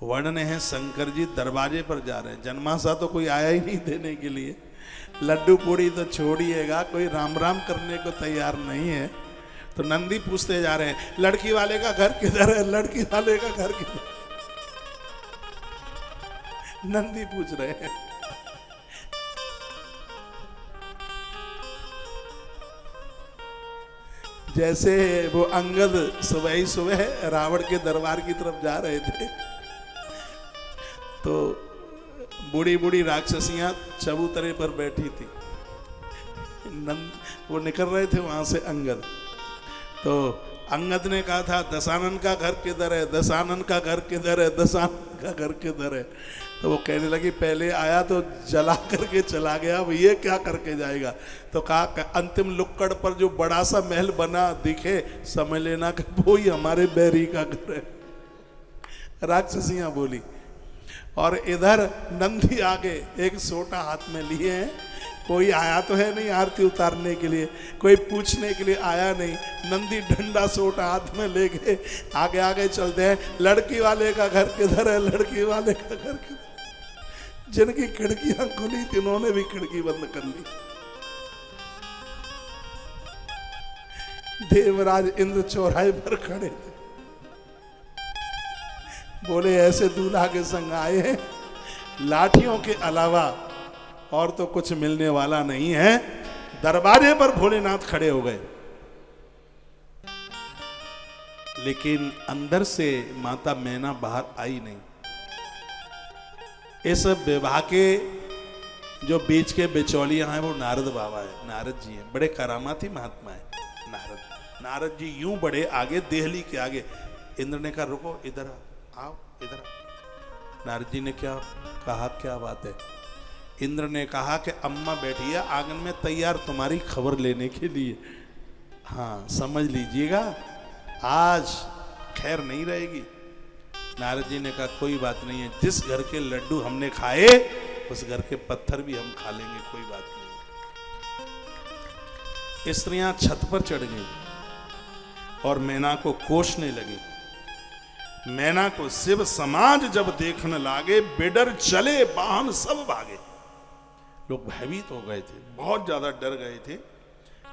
वर्णन है शंकर जी दरवाजे पर जा रहे हैं, जन्माशा तो कोई आया ही नहीं देने के लिए, लड्डू पूड़ी तो छोड़िएगा, कोई राम राम करने को तैयार नहीं है। तो नंदी पूछते जा रहे हैं लड़की वाले का घर किधर है, लड़की वाले का घर किधर, नंदी पूछ रहे हैं। जैसे वो अंगद सुबह ही सुबह रावण के दरबार की तरफ जा रहे थे, तो बूढ़ी बूढ़ी राक्षसियां चबूतरे पर बैठी थी, वो निकल रहे थे वहां से अंगद। तो अंगद ने कहा था दशानन का घर किधर है, दशानन का घर किधर है, दशानन का घर किधर है। तो वो कहने लगी पहले आया तो जला करके चला गया, अब ये क्या करके जाएगा। तो कहा अंतिम लुक्कड़ पर जो बड़ा सा महल बना दिखे समझ लेना कि वो ही हमारे बैरी का घर है, राक्षसियां बोली। और इधर नंदी आगे एक सोटा हाथ में लिए हैं, कोई आया तो है नहीं आरती उतारने के लिए, कोई पूछने के लिए आया नहीं। नंदी डंडा सोटा हाथ में लेके आगे आगे चलते हैं, लड़की वाले का घर किधर है, लड़की वाले का घर किधर। जिनकी खिड़कियां खुली थी उन्होंने भी खिड़की बंद कर ली। देवराज इंद्र चौराहे पर खड़े थे, बोले ऐसे दूल्हा के संग आए हैं, लाठियों के अलावा और तो कुछ मिलने वाला नहीं है। दरवाजे पर भोलेनाथ खड़े हो गए, लेकिन अंदर से माता मैना बाहर आई नहीं। इस विवाह के जो बीच के बिचौलियां हैं वो नारद बाबा है, नारद जी हैं, बड़े करामाती महात्मा है नारद जी यूं बड़े आगे देहली के आगे। इंद्र ने कहा रुको इधर आओ, इधर आओ। नारद जी ने क्या कहा, क्या बात है। इंद्र ने कहा कि अम्मा बैठी है आंगन में तैयार तुम्हारी खबर लेने के लिए, हाँ समझ लीजिएगा आज खैर नहीं रहेगी। नारद जी ने कहा कोई बात नहीं है, जिस घर के लड्डू हमने खाए उस घर के पत्थर भी हम खा लेंगे, कोई बात नहीं। स्त्रियां छत पर चढ़ गई और मैना को कोसने लगी। मैना को शिव समाज जब देखने लागे, बिडर चले वाहन सब भागे। लोग भयभीत हो गए थे, बहुत ज्यादा डर गए थे।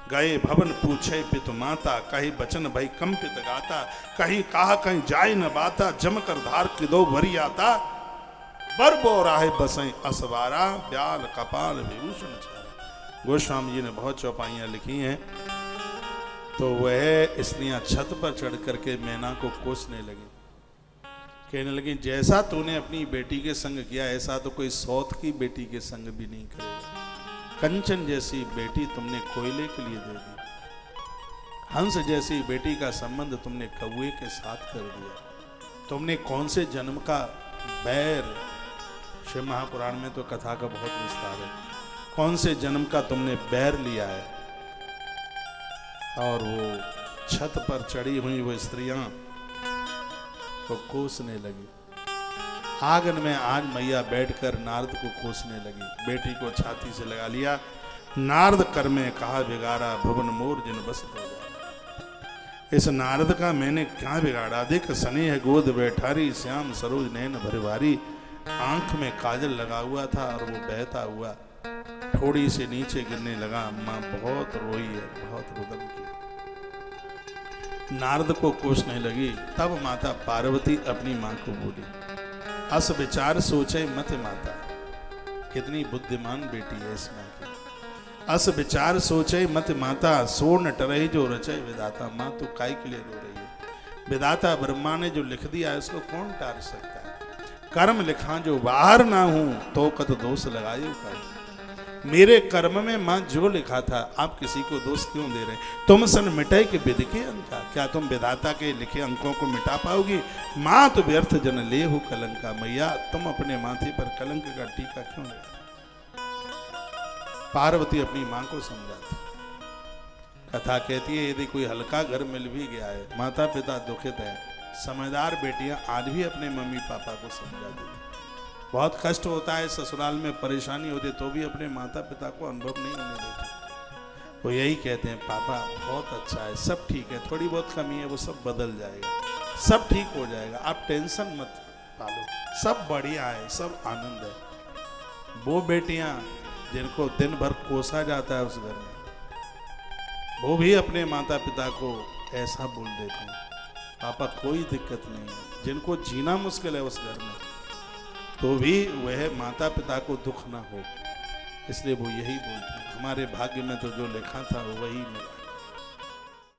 गए भवन पूछे पितु माता, कहीं बचन भई कंपित गाता, कहीं कहा कहीं जाय न बाता, जमकर धार की दो भरी आता, बर बोराहे बसें असवारा, ब्याल कपाल विभूषण छारा। गोस्वामी जी ने बहुत चौपाइयां लिखी हैं। तो वह स्त्रियां छत पर चढ़ करके मैना को कोसने लगी, कहने लगी जैसा तूने अपनी बेटी के संग किया ऐसा तो कोई सौत की बेटी के संग भी नहीं करेगा। कंचन जैसी बेटी तुमने कोयले के लिए दे दी, हंस जैसी बेटी का संबंध तुमने कौवे के साथ कर दिया। तुमने कौन से जन्म का बैर, शिव महापुराण में तो कथा का बहुत विस्तार है, कौन से जन्म का तुमने बैर लिया है। और वो छत पर चढ़ी हुई वो स्त्रियां को कोसने लगी। आंगन में आज मैया बैठकर नारद को कोसने लगी, बेटी को छाती से लगा लिया। नारद कर में कहा बिगाड़ा, भुवन मोर जिन बस हो जा। इस नारद का मैंने क्या बिगाड़ा, देख स्नेह गोद बैठारी, श्याम सरोज नैन भरवारी। आंख में काजल लगा हुआ था और वो बहता हुआ थोड़ी से नीचे गिरने लगा। अम्मा बहुत रोई है, बहुत रुदन की। नारद को कोसने लगी। तब माता पार्वती अपनी मां को बोली, अस विचार सोचे मत माता। कितनी बुद्धिमान बेटी है इस मां की। अस विचार सोचे मत माता, सो न टरही जो रचे विधाता। मां तो काई के लिए रो रही है, विधाता ब्रह्मा ने जो लिख दिया है उसको कौन टाल सकता है। कर्म लिखा जो बाहर ना हूं, तो कत दोष लगाए कर। मेरे कर्म में मां जो लिखा था, आप किसी को दोष क्यों दे रहे हैं। तुम सन मिटे के विधि अंका, क्या तुम विधाता के लिखे अंकों को मिटा पाओगी। मां तो व्यर्थ जन ले हो कलंका। मैया तुम अपने माथे पर कलंक का टीका क्यों ले। पार्वती अपनी मां को समझाती। कथा कहती है यदि कोई हल्का घर मिल भी गया है, माता पिता दुखित है, समझदार बेटियां आज भी अपने मम्मी पापा को समझा देती। बहुत कष्ट होता है, ससुराल में परेशानी होती तो भी अपने माता पिता को अनुभव नहीं होने देती। वो यही कहते हैं पापा बहुत अच्छा है, सब ठीक है, थोड़ी बहुत कमी है वो सब बदल जाएगा, सब ठीक हो जाएगा, आप टेंशन मत पालो, सब बढ़िया है, सब आनंद है। वो बेटियां जिनको दिन भर कोसा जाता है उस घर में, वो भी अपने माता पिता को ऐसा बोल देते हैं, पापा कोई दिक्कत नहीं है। जिनको जीना मुश्किल है उस घर में, तो भी वह माता पिता को दुख ना हो, इसलिए वो यही बोलते हैं। हमारे भाग्य में तो जो लिखा था वो वही मिला।